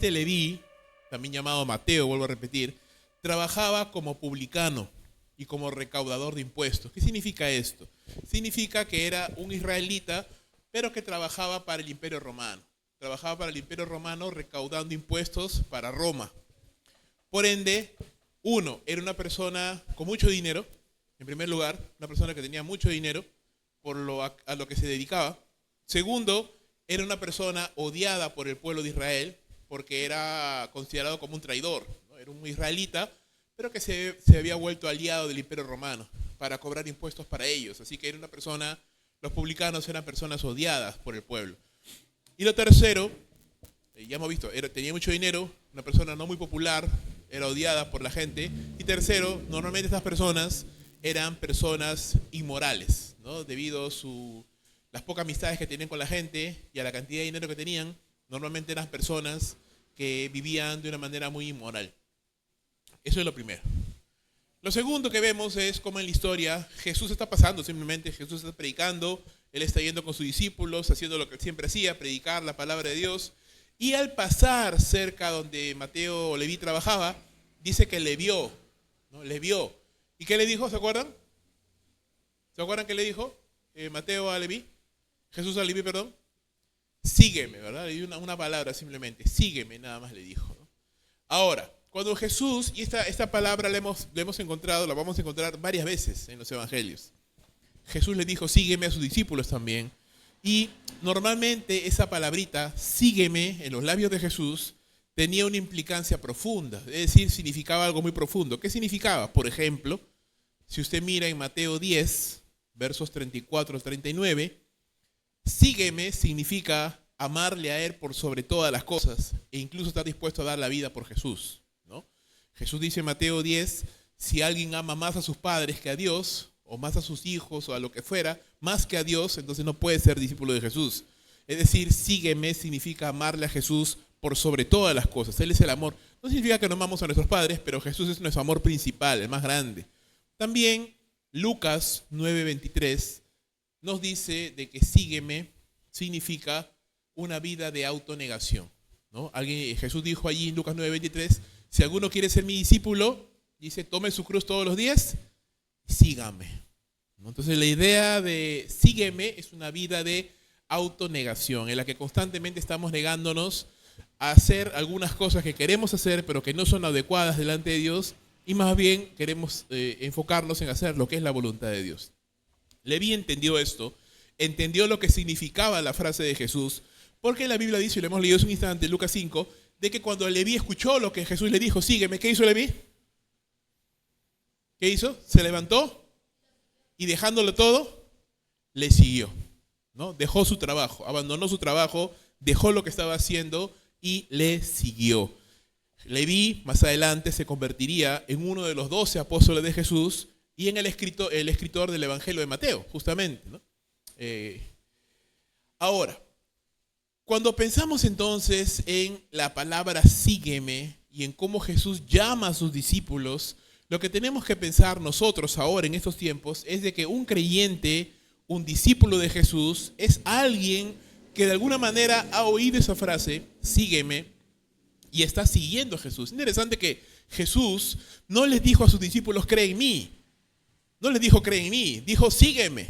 Este Leví, también llamado Mateo, vuelvo a repetir, trabajaba como publicano y como recaudador de impuestos. ¿Qué significa esto? Significa que era un israelita, pero que trabajaba para el Imperio Romano. Trabajaba para el Imperio Romano recaudando impuestos para Roma. Por ende, uno, era una persona con mucho dinero, en primer lugar, una persona que tenía mucho dinero por a lo que se dedicaba. Segundo, era una persona odiada por el pueblo de Israel porque era considerado como un traidor, ¿no? Era un israelita, pero que se había vuelto aliado del Imperio Romano para cobrar impuestos para ellos. Así que era una persona, los publicanos eran personas odiadas por el pueblo. Y lo tercero, ya hemos visto, tenía mucho dinero, una persona no muy popular, era odiada por la gente. Y tercero, normalmente estas personas eran personas inmorales, ¿no? Debido a las pocas amistades que tenían con la gente y a la cantidad de dinero que tenían, normalmente eran personas que vivían de una manera muy inmoral. Eso es lo primero. Lo segundo que vemos es cómo en la historia Jesús está pasando, simplemente Jesús está predicando, Él está yendo con sus discípulos, haciendo lo que Él siempre hacía, predicar la palabra de Dios. Y al pasar cerca donde Mateo o Leví trabajaba, dice que le vio, ¿no? Le vio. ¿Y qué le dijo? ¿Se acuerdan? ¿Se acuerdan qué le dijo Mateo a Leví? Jesús a Leví, perdón. Sígueme, ¿verdad? Le dio una palabra simplemente. Sígueme, nada más le dijo, ¿no? Ahora, cuando Jesús, y esta palabra la hemos encontrado, la vamos a encontrar varias veces en los evangelios. Jesús le dijo, sígueme a sus discípulos también. Y normalmente esa palabrita, sígueme, en los labios de Jesús, tenía una implicancia profunda. Es decir, significaba algo muy profundo. ¿Qué significaba? Por ejemplo, si usted mira en Mateo 10, versos 34 al 39, sígueme significa amarle a Él por sobre todas las cosas e incluso estar dispuesto a dar la vida por Jesús, ¿no? Jesús dice en Mateo 10, si alguien ama más a sus padres que a Dios, o más a sus hijos o a lo que fuera, más que a Dios, entonces no puede ser discípulo de Jesús. Es decir, sígueme significa amarle a Jesús por sobre todas las cosas. Él es el amor. No significa que no amamos a nuestros padres, pero Jesús es nuestro amor principal, el más grande. También Lucas 9:23 nos dice de que sígueme significa una vida de autonegación, ¿no? Jesús dijo allí en Lucas 9:23, si alguno quiere ser mi discípulo, dice, tome su cruz todos los días, sígame, ¿no? Entonces la idea de sígueme es una vida de autonegación, en la que constantemente estamos negándonos a hacer algunas cosas que queremos hacer, pero que no son adecuadas delante de Dios, y más bien queremos enfocarnos en hacer lo que es la voluntad de Dios. Leví entendió esto, entendió lo que significaba la frase de Jesús, porque la Biblia dice, y lo hemos leído hace un instante, Lucas 5, de que cuando Leví escuchó lo que Jesús le dijo, sígueme, ¿qué hizo Leví? ¿Qué hizo? Se levantó y dejándolo todo, le siguió, ¿no? Dejó su trabajo, abandonó su trabajo, dejó lo que estaba haciendo y le siguió. Leví más adelante se convertiría en uno de los 12 apóstoles de Jesús y en el escritor del Evangelio de Mateo, justamente, ¿no? Ahora, cuando pensamos entonces en la palabra sígueme y en cómo Jesús llama a sus discípulos, lo que tenemos que pensar nosotros ahora en estos tiempos es de que un creyente, un discípulo de Jesús, es alguien que de alguna manera ha oído esa frase, sígueme, y está siguiendo a Jesús. Es interesante que Jesús no les dijo a sus discípulos, cree en mí. No les dijo, cree en mí. Dijo, sígueme.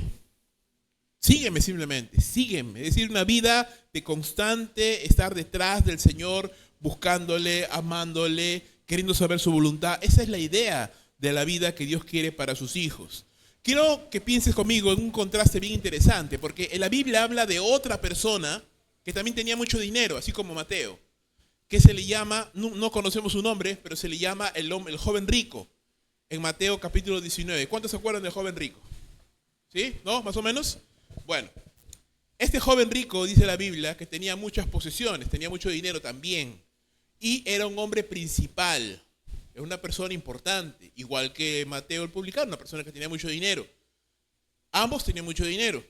Sígueme simplemente, sígueme. Es decir, una vida de constante estar detrás del Señor, buscándole, amándole, queriendo saber su voluntad. Esa es la idea de la vida que Dios quiere para sus hijos. Quiero que pienses conmigo en un contraste bien interesante, porque en la Biblia habla de otra persona que también tenía mucho dinero, así como Mateo, que se le llama, no conocemos su nombre, pero se le llama el joven rico, en Mateo capítulo 19. ¿Cuántos se acuerdan del joven rico? ¿Sí? ¿No? ¿Más o menos? Bueno, este joven rico, dice la Biblia, que tenía muchas posesiones, tenía mucho dinero también, y era un hombre principal, era una persona importante, igual que Mateo el publicano, una persona que tenía mucho dinero. Ambos tenían mucho dinero.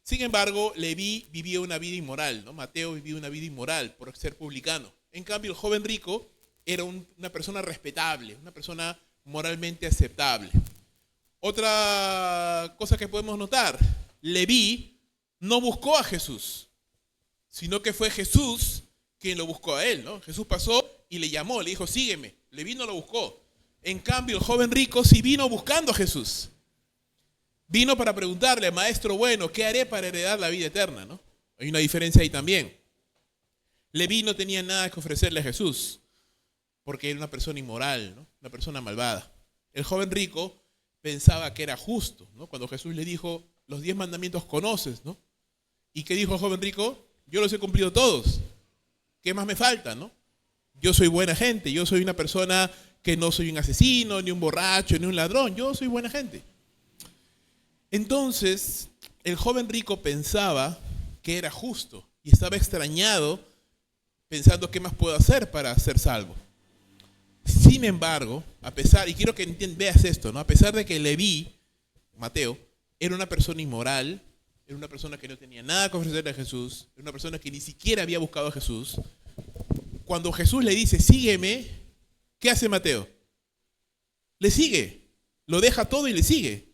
Sin embargo, Leví vivía una vida inmoral, ¿no? Mateo vivía una vida inmoral por ser publicano. En cambio, el joven rico era una persona respetable, una persona moralmente aceptable. Otra cosa que podemos notar, Leví no buscó a Jesús, sino que fue Jesús quien lo buscó a él, ¿no? Jesús pasó y le llamó, le dijo, sígueme. Leví no lo buscó. En cambio, el joven rico sí vino buscando a Jesús. Vino para preguntarle, maestro bueno, ¿qué haré para heredar la vida eterna? ¿No? Hay una diferencia ahí también. Leví no tenía nada que ofrecerle a Jesús, porque era una persona inmoral, ¿no? Una persona malvada. El joven rico pensaba que era justo, ¿no? Cuando Jesús le dijo, los 10 mandamientos conoces, ¿no? ¿Y qué dijo el joven rico? Yo los he cumplido todos. ¿Qué más me falta, no? Yo soy buena gente, yo soy una persona que no soy un asesino, ni un borracho, ni un ladrón, yo soy buena gente. Entonces, el joven rico pensaba que era justo y estaba extrañado pensando qué más puedo hacer para ser salvo. Sin embargo, a pesar, y quiero que veas esto, ¿no? A pesar de que Leví, Mateo, era una persona inmoral, era una persona que no tenía nada que ofrecerle a Jesús, era una persona que ni siquiera había buscado a Jesús, cuando Jesús le dice, sígueme, ¿qué hace Mateo? Le sigue, lo deja todo y le sigue.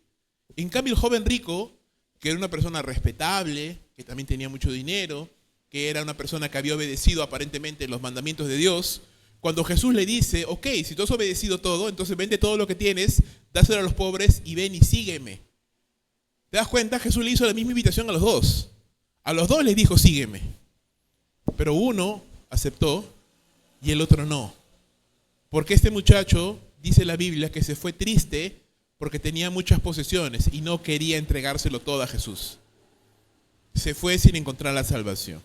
En cambio, el joven rico, que era una persona respetable, que también tenía mucho dinero, que era una persona que había obedecido aparentemente los mandamientos de Dios, cuando Jesús le dice, ok, si tú has obedecido todo, entonces vende todo lo que tienes, dáselo a los pobres y ven y sígueme. ¿Te das cuenta? Jesús le hizo la misma invitación a los dos. A los dos les dijo, sígueme. Pero uno aceptó y el otro no. Porque este muchacho, dice la Biblia, que se fue triste porque tenía muchas posesiones y no quería entregárselo todo a Jesús. Se fue sin encontrar la salvación.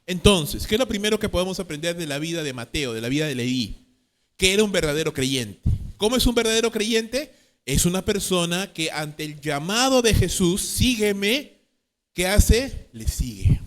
Entonces, ¿qué es lo primero que podemos aprender de la vida de Mateo, de la vida de Leví? Que era un verdadero creyente. ¿Cómo es un verdadero creyente? Es una persona que ante el llamado de Jesús, sígueme, ¿qué hace? Le sigue.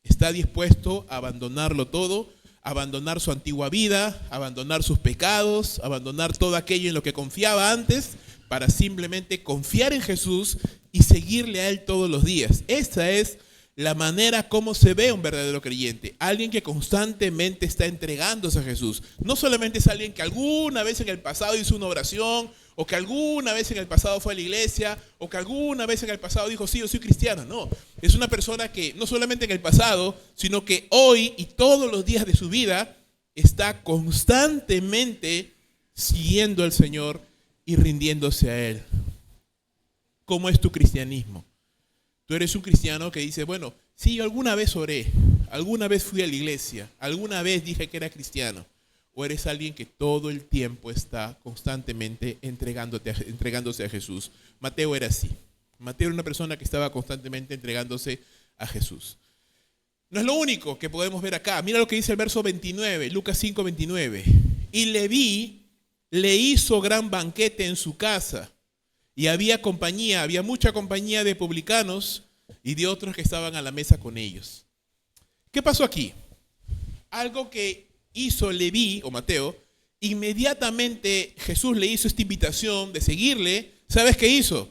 Está dispuesto a abandonarlo todo, abandonar su antigua vida, abandonar sus pecados, abandonar todo aquello en lo que confiaba antes, para simplemente confiar en Jesús y seguirle a Él todos los días. Esa es la manera como se ve un verdadero creyente. Alguien que constantemente está entregándose a Jesús. No solamente es alguien que alguna vez en el pasado hizo una oración, o que alguna vez en el pasado fue a la iglesia, o que alguna vez en el pasado dijo, sí, yo soy cristiano. No, es una persona que no solamente en el pasado, sino que hoy y todos los días de su vida está constantemente siguiendo al Señor y rindiéndose a Él. ¿Cómo es tu cristianismo? Tú eres un cristiano que dice, bueno, sí, yo alguna vez oré, alguna vez fui a la iglesia, alguna vez dije que era cristiano. O eres alguien que todo el tiempo está constantemente entregándose a Jesús. Mateo era así. Mateo era una persona que estaba constantemente entregándose a Jesús. No es lo único que podemos ver acá. Mira lo que dice el verso 29, Lucas 5, 29. Y Leví le hizo gran banquete en su casa. Y había mucha compañía de publicanos y de otros que estaban a la mesa con ellos. ¿Qué pasó aquí? Algo que hizo Leví o Mateo, inmediatamente Jesús le hizo esta invitación de seguirle. ¿Sabes qué hizo?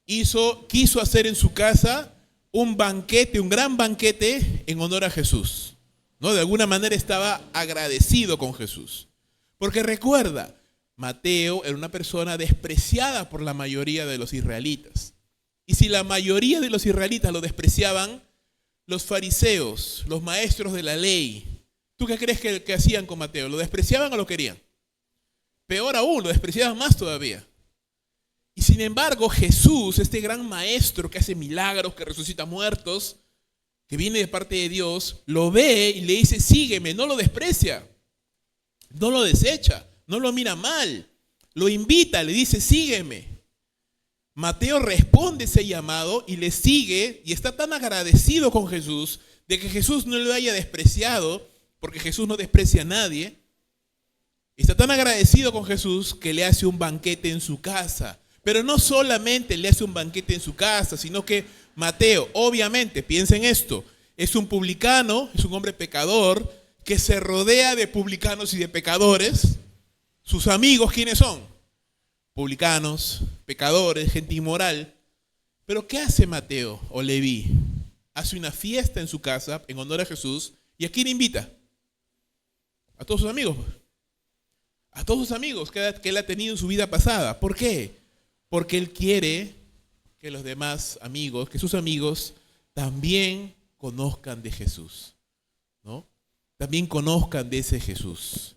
Quiso hacer en su casa un banquete, un gran banquete en honor a Jesús, ¿no? De alguna manera estaba agradecido con Jesús. Porque recuerda, Mateo era una persona despreciada por la mayoría de los israelitas. Y si la mayoría de los israelitas lo despreciaban, los fariseos, los maestros de la ley, ¿tú qué crees que hacían con Mateo? ¿Lo despreciaban o lo querían? Peor aún, lo despreciaban más todavía. Y sin embargo, Jesús, este gran maestro que hace milagros, que resucita muertos, que viene de parte de Dios, lo ve y le dice, sígueme, no lo desprecia, no lo desecha. No lo mira mal, lo invita, le dice, sígueme. Mateo responde ese llamado y le sigue y está tan agradecido con Jesús de que Jesús no lo haya despreciado, porque Jesús no desprecia a nadie. Está tan agradecido con Jesús que le hace un banquete en su casa. Pero no solamente le hace un banquete en su casa, sino que Mateo, obviamente, piensa en esto, es un publicano, es un hombre pecador que se rodea de publicanos y de pecadores. Sus amigos, ¿quiénes son? Publicanos, pecadores, gente inmoral. Pero ¿qué hace Mateo o Leví? Hace una fiesta en su casa en honor a Jesús. ¿Y a quién invita? A todos sus amigos. A todos sus amigos que él ha tenido en su vida pasada. ¿Por qué? Porque él quiere que los demás amigos, que sus amigos también conozcan de Jesús. ¿no? También conozcan de ese Jesús.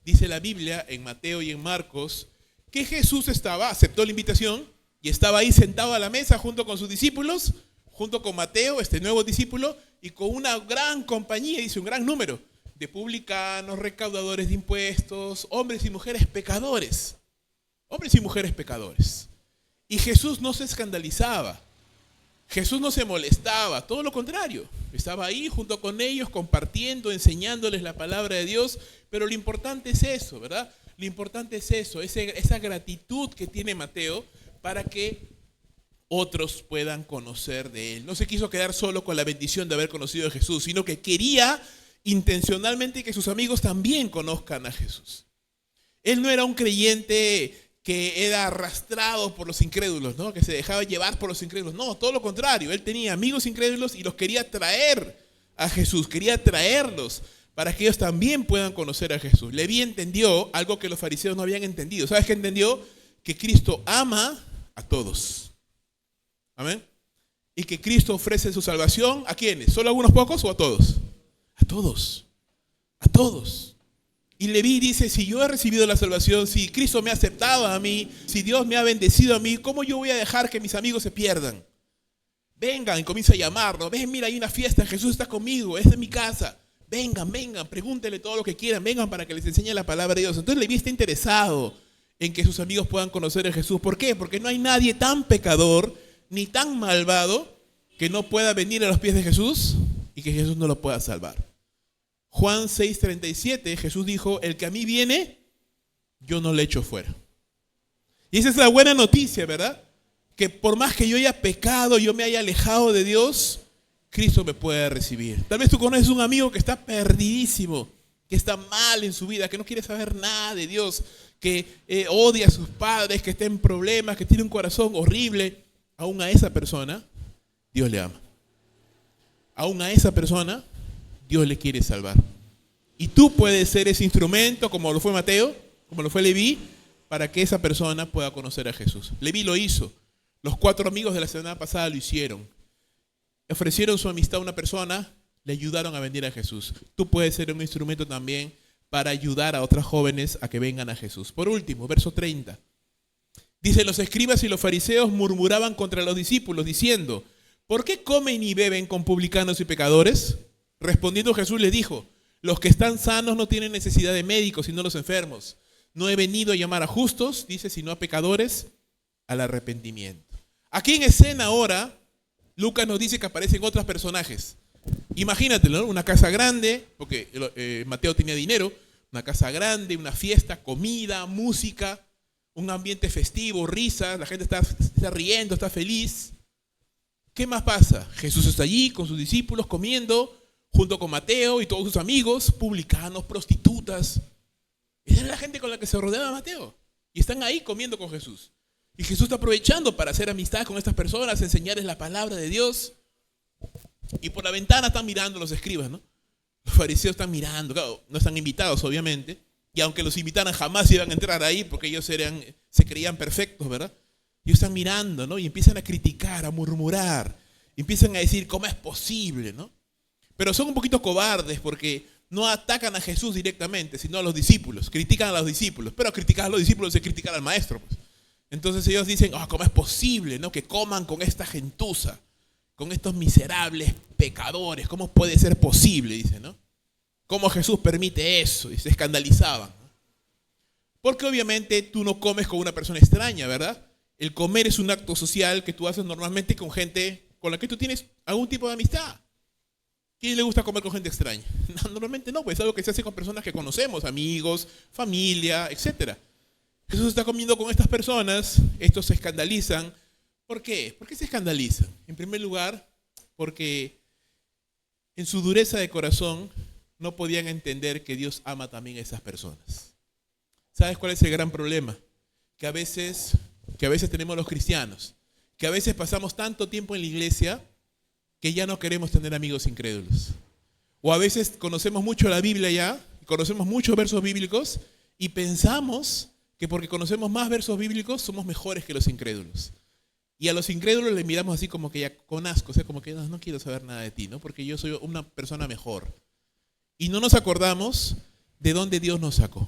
Dice la Biblia en Mateo y en Marcos que Jesús aceptó la invitación y estaba ahí sentado a la mesa junto con sus discípulos, junto con Mateo, este nuevo discípulo, y con una gran compañía, dice un gran número, de publicanos, recaudadores de impuestos, hombres y mujeres pecadores. Hombres y mujeres pecadores. Y Jesús no se escandalizaba. Jesús no se molestaba, todo lo contrario. Estaba ahí junto con ellos, compartiendo, enseñándoles la palabra de Dios. Pero lo importante es eso, ¿verdad? Lo importante es eso, esa gratitud que tiene Mateo para que otros puedan conocer de él. No se quiso quedar solo con la bendición de haber conocido a Jesús, sino que quería intencionalmente que sus amigos también conozcan a Jesús. Él no era un creyente que era arrastrado por los incrédulos, ¿no? Que se dejaba llevar por los incrédulos. No, todo lo contrario. Él tenía amigos incrédulos y los quería traer a Jesús. Quería traerlos para que ellos también puedan conocer a Jesús. Leví entendió algo que los fariseos no habían entendido. ¿Sabes qué entendió? Que Cristo ama a todos. Amén. Y que Cristo ofrece su salvación ¿a quiénes? ¿Solo a algunos pocos o a todos? A todos. A todos. Y Leví dice, si yo he recibido la salvación, si Cristo me ha aceptado a mí, si Dios me ha bendecido a mí, ¿cómo yo voy a dejar que mis amigos se pierdan? Vengan, y comienza a llamarlo. Ven, mira, hay una fiesta, Jesús está conmigo, es de mi casa. Vengan, pregúntenle todo lo que quieran, vengan para que les enseñe la palabra de Dios. Entonces Leví está interesado en que sus amigos puedan conocer a Jesús. ¿Por qué? Porque no hay nadie tan pecador ni tan malvado que no pueda venir a los pies de Jesús y que Jesús no lo pueda salvar. Juan 6:37, Jesús dijo, el que a mí viene, yo no le echo fuera. Y esa es la buena noticia, ¿verdad? Que por más que yo haya pecado, yo me haya alejado de Dios, Cristo me puede recibir. Tal vez tú conoces un amigo que está perdidísimo, que está mal en su vida, que no quiere saber nada de Dios, que odia a sus padres, que está en problemas, que tiene un corazón horrible. Aún a esa persona, Dios le ama. Aún a esa persona, Dios le quiere salvar. Y tú puedes ser ese instrumento, como lo fue Mateo, como lo fue Leví, para que esa persona pueda conocer a Jesús. Leví lo hizo. Los 4 amigos de la semana pasada lo hicieron. Ofrecieron su amistad a una persona, le ayudaron a venir a Jesús. Tú puedes ser un instrumento también para ayudar a otras jóvenes a que vengan a Jesús. Por último, verso 30. Dice, los escribas y los fariseos murmuraban contra los discípulos, diciendo, ¿por qué comen y beben con publicanos y pecadores? Respondiendo Jesús les dijo, los que están sanos no tienen necesidad de médicos, sino los enfermos. No he venido a llamar a justos, dice, sino a pecadores al arrepentimiento. Aquí en escena ahora, Lucas nos dice que aparecen otros personajes. Imagínatelo, ¿no? Una casa grande, porque Mateo tenía dinero, una casa grande, una fiesta, comida, música, un ambiente festivo, risas, la gente está riendo, está feliz. ¿Qué más pasa? Jesús está allí con sus discípulos comiendo, junto con Mateo y todos sus amigos, publicanos, prostitutas. Esa era la gente con la que se rodeaba Mateo. Y están ahí comiendo con Jesús. Y Jesús está aprovechando para hacer amistad con estas personas, enseñarles la palabra de Dios. Y por la ventana están mirando los escribas, ¿no? Los fariseos están mirando, claro, no están invitados obviamente. Y aunque los invitaran jamás iban a entrar ahí porque ellos se creían perfectos, ¿verdad? Ellos están mirando, ¿no? Y empiezan a criticar, a murmurar. Empiezan a decir, ¿cómo es posible, no? Pero son un poquito cobardes porque no atacan a Jesús directamente, sino a los discípulos. Critican a los discípulos. Pero criticar a los discípulos es criticar al maestro, pues. Entonces ellos dicen, ¿cómo es posible, no? Que coman con esta gentuza, con estos miserables pecadores. ¿Cómo puede ser posible? Dicen, ¿no? ¿Cómo Jesús permite eso? Y se escandalizaban, ¿no? Porque obviamente tú no comes con una persona extraña, ¿verdad? El comer es un acto social que tú haces normalmente con gente con la que tú tienes algún tipo de amistad. ¿Quién le gusta comer con gente extraña? Normalmente no, pues es algo que se hace con personas que conocemos, amigos, familia, etc. Jesús está comiendo con estas personas, estos se escandalizan. ¿Por qué? ¿Por qué se escandalizan? En primer lugar, porque en su dureza de corazón no podían entender que Dios ama también a esas personas. ¿Sabes cuál es el gran problema? Que a veces tenemos los cristianos, que a veces pasamos tanto tiempo en la iglesia que ya no queremos tener amigos incrédulos. O a veces conocemos mucho la Biblia ya, conocemos muchos versos bíblicos y pensamos que porque conocemos más versos bíblicos somos mejores que los incrédulos. Y a los incrédulos les miramos así como que ya con asco, o sea, como que no quiero saber nada de ti, ¿no? Porque yo soy una persona mejor. Y no nos acordamos de dónde Dios nos sacó.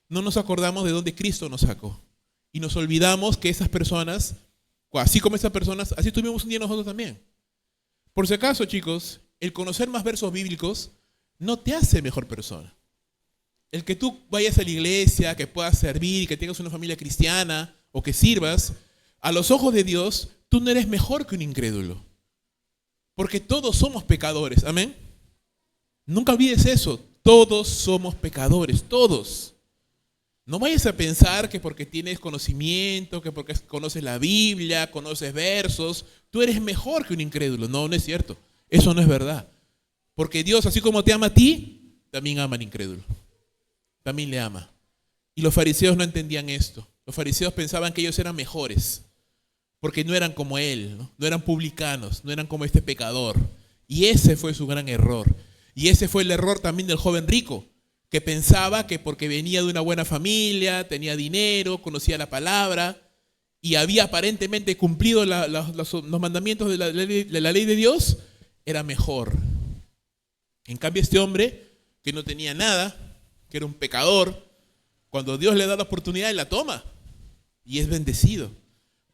No nos acordamos de dónde Cristo nos sacó. Y nos olvidamos que esas personas, así como esas personas, así estuvimos un día nosotros también. Por si acaso, chicos, el conocer más versos bíblicos no te hace mejor persona. El que tú vayas a la iglesia, que puedas servir, que tengas una familia cristiana o que sirvas, a los ojos de Dios, tú no eres mejor que un incrédulo. Porque todos somos pecadores, amén. Nunca olvides eso, todos somos pecadores, todos. No vayas a pensar que porque tienes conocimiento, que porque conoces la Biblia, conoces versos, tú eres mejor que un incrédulo. No, no es cierto. Eso no es verdad. Porque Dios, así como te ama a ti, también ama al incrédulo. También le ama. Y los fariseos no entendían esto. Los fariseos pensaban que ellos eran mejores, porque no eran como él, no eran publicanos, no eran como este pecador. Y ese fue su gran error. Y ese fue el error también del joven rico, que pensaba que porque venía de una buena familia, tenía dinero, conocía la palabra y había aparentemente cumplido los mandamientos de la ley de Dios, era mejor. En cambio, este hombre, que no tenía nada, que era un pecador, cuando Dios le da la oportunidad, él la toma y es bendecido.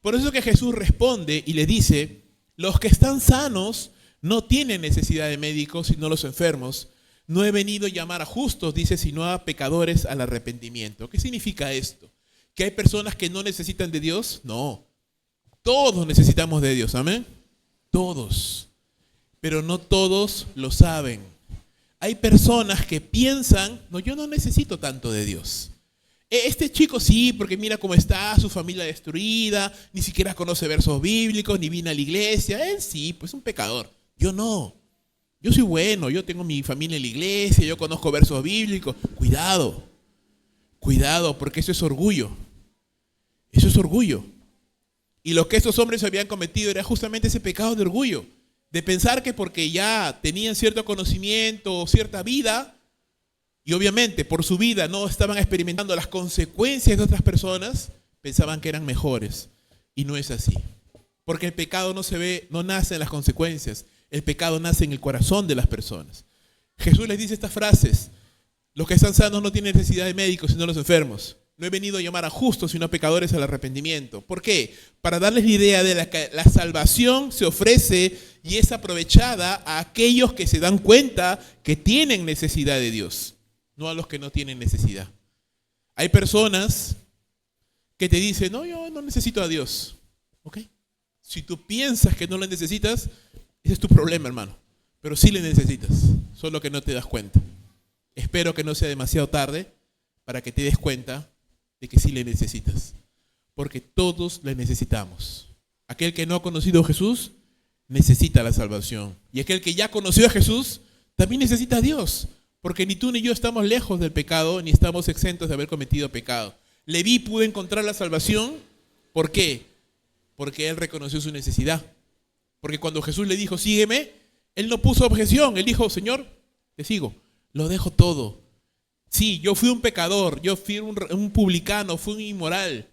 Por eso que Jesús responde y le dice: los que están sanos no tienen necesidad de médicos, sino los enfermos. No he venido a llamar a justos, dice, sino a pecadores al arrepentimiento. ¿Qué significa esto? ¿Que hay personas que no necesitan de Dios? No. Todos necesitamos de Dios, amén. Todos. Pero no todos lo saben. Hay personas que piensan: no, yo no necesito tanto de Dios. Este chico sí, porque mira cómo está, su familia destruida, ni siquiera conoce versos bíblicos, ni viene a la iglesia. Él sí, pues es un pecador. Yo no. Yo soy bueno, yo tengo mi familia en la iglesia, yo conozco versos bíblicos. Cuidado, cuidado, porque eso es orgullo. Eso es orgullo. Y lo que estos hombres habían cometido era justamente ese pecado de orgullo, de pensar que porque ya tenían cierto conocimiento o cierta vida, y obviamente por su vida no estaban experimentando las consecuencias de otras personas, pensaban que eran mejores. Y no es así. Porque el pecado no se ve, no nace en las consecuencias. El pecado nace en el corazón de las personas. Jesús les dice estas frases: los que están sanos no tienen necesidad de médicos, sino los enfermos. No he venido a llamar a justos, sino a pecadores al arrepentimiento. ¿Por qué? Para darles la idea de que la salvación se ofrece y es aprovechada a aquellos que se dan cuenta que tienen necesidad de Dios, no a los que no tienen necesidad. Hay personas que te dicen: no, yo no necesito a Dios. ¿Ok? Si tú piensas que no lo necesitas, ese es tu problema, hermano. Pero sí le necesitas, solo que no te das cuenta. Espero que no sea demasiado tarde para que te des cuenta de que sí le necesitas. Porque todos le necesitamos. Aquel que no ha conocido a Jesús necesita la salvación. Y aquel que ya conoció a Jesús también necesita a Dios. Porque ni tú ni yo estamos lejos del pecado, ni estamos exentos de haber cometido pecado. Leví pudo encontrar la salvación. ¿Por qué? Porque él reconoció su necesidad. Porque cuando Jesús le dijo: sígueme, él no puso objeción. Él dijo: Señor, te sigo. Lo dejo todo. Sí, yo fui un pecador, yo fui un publicano, fui un inmoral.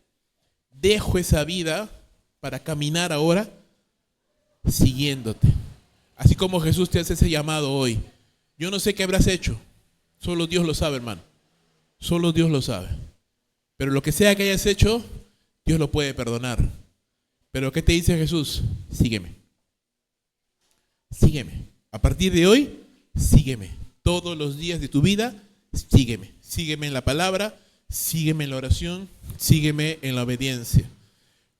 Dejo esa vida para caminar ahora siguiéndote. Así como Jesús te hace ese llamado hoy. Yo no sé qué habrás hecho. Solo Dios lo sabe, hermano. Solo Dios lo sabe. Pero lo que sea que hayas hecho, Dios lo puede perdonar. Pero ¿qué te dice Jesús? Sígueme. Sígueme. A partir de hoy, sígueme. Todos los días de tu vida, sígueme. Sígueme en la palabra, sígueme en la oración, sígueme en la obediencia.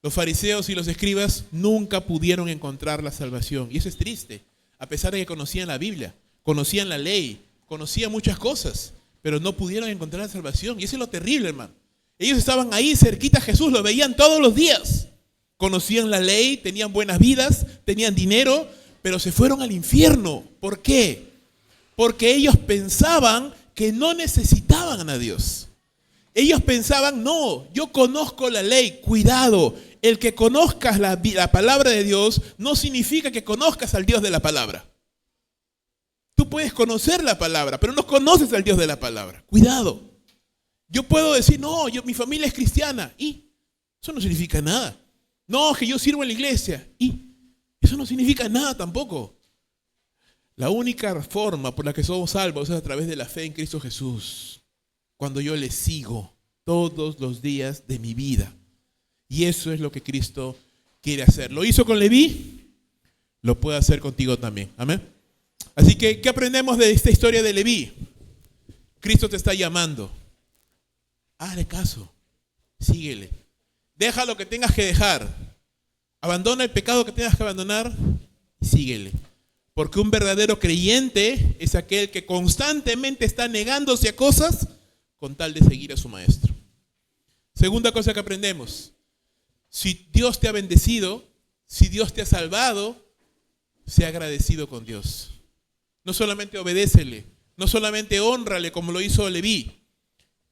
Los fariseos y los escribas nunca pudieron encontrar la salvación. Y eso es triste. A pesar de que conocían la Biblia, conocían la ley, conocían muchas cosas, pero no pudieron encontrar la salvación. Y eso es lo terrible, hermano. Ellos estaban ahí cerquita a Jesús, lo veían todos los días. Conocían la ley, tenían buenas vidas, tenían dinero, pero se fueron al infierno. ¿Por qué? Porque ellos pensaban que no necesitaban a Dios. Ellos pensaban: no, yo conozco la ley. Cuidado, el que conozcas la palabra de Dios no significa que conozcas al Dios de la palabra. Tú puedes conocer la palabra, pero no conoces al Dios de la palabra. Cuidado. Yo puedo decir: no, mi familia es cristiana. Y eso no significa nada. No, que yo sirvo en la iglesia. Y eso no significa nada tampoco. La única forma por la que somos salvos es a través de la fe en Cristo Jesús. Cuando yo le sigo todos los días de mi vida. Y eso es lo que Cristo quiere hacer. ¿Lo hizo con Leví? Lo puede hacer contigo también. Amén. Así que, ¿qué aprendemos de esta historia de Leví? Cristo te está llamando. Hazle caso. Síguele. Deja lo que tengas que dejar. Abandona el pecado que tengas que abandonar y síguele. Porque un verdadero creyente es aquel que constantemente está negándose a cosas con tal de seguir a su maestro. Segunda cosa que aprendemos. Si Dios te ha bendecido, si Dios te ha salvado, sea agradecido con Dios. No solamente obedécele, no solamente hónrale como lo hizo Leví.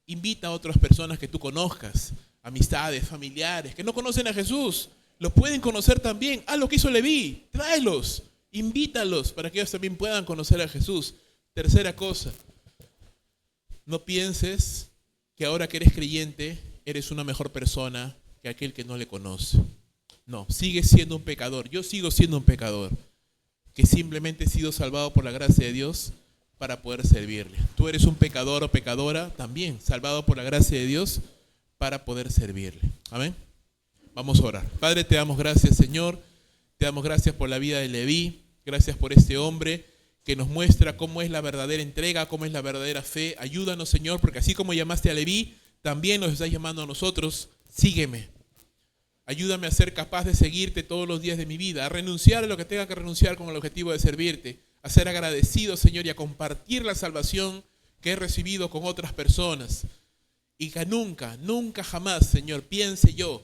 Invita a otras personas que tú conozcas, amistades, familiares, que no conocen a Jesús. Lo pueden conocer también. Haz lo que hizo Leví, tráelos, invítalos para que ellos también puedan conocer a Jesús. Tercera cosa, no pienses que ahora que eres creyente, eres una mejor persona que aquel que no le conoce. No, sigues siendo un pecador. Yo sigo siendo un pecador que simplemente he sido salvado por la gracia de Dios para poder servirle. Tú eres un pecador o pecadora también, salvado por la gracia de Dios para poder servirle. Amén. Vamos a orar. Padre, te damos gracias, Señor. Te damos gracias por la vida de Leví. Gracias por este hombre que nos muestra cómo es la verdadera entrega, cómo es la verdadera fe. Ayúdanos, Señor, porque así como llamaste a Leví, también nos estás llamando a nosotros. Sígueme. Ayúdame a ser capaz de seguirte todos los días de mi vida, a renunciar a lo que tenga que renunciar con el objetivo de servirte, a ser agradecido, Señor, y a compartir la salvación que he recibido con otras personas. Y que nunca, nunca jamás, Señor, piense yo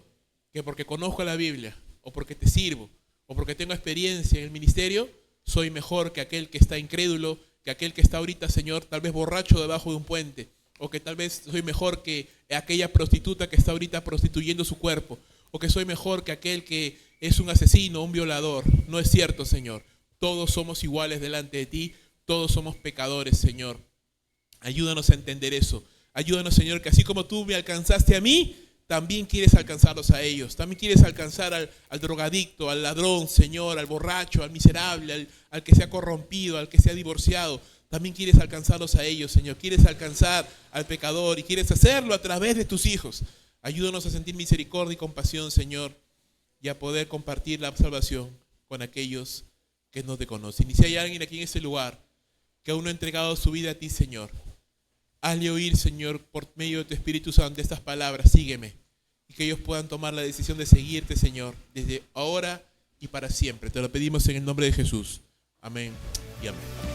que porque conozco la Biblia, o porque te sirvo, o porque tengo experiencia en el ministerio, soy mejor que aquel que está incrédulo, que aquel que está ahorita, Señor, tal vez borracho debajo de un puente, o que tal vez soy mejor que aquella prostituta que está ahorita prostituyendo su cuerpo, o que soy mejor que aquel que es un asesino, un violador. No es cierto, Señor. Todos somos iguales delante de ti, todos somos pecadores, Señor. Ayúdanos a entender eso. Ayúdanos, Señor, que así como tú me alcanzaste a mí, también quieres alcanzarlos a ellos. También quieres alcanzar al drogadicto, al ladrón, Señor, al borracho, al miserable, al que se ha corrompido, al que se ha divorciado. También quieres alcanzarlos a ellos, Señor. Quieres alcanzar al pecador y quieres hacerlo a través de tus hijos. Ayúdanos a sentir misericordia y compasión, Señor, y a poder compartir la salvación con aquellos que no te conocen. Y si hay alguien aquí en este lugar que aún no ha entregado su vida a ti, Señor, hazle oír, Señor, por medio de tu Espíritu Santo estas palabras: sígueme. Y que ellos puedan tomar la decisión de seguirte, Señor, desde ahora y para siempre. Te lo pedimos en el nombre de Jesús. Amén y amén.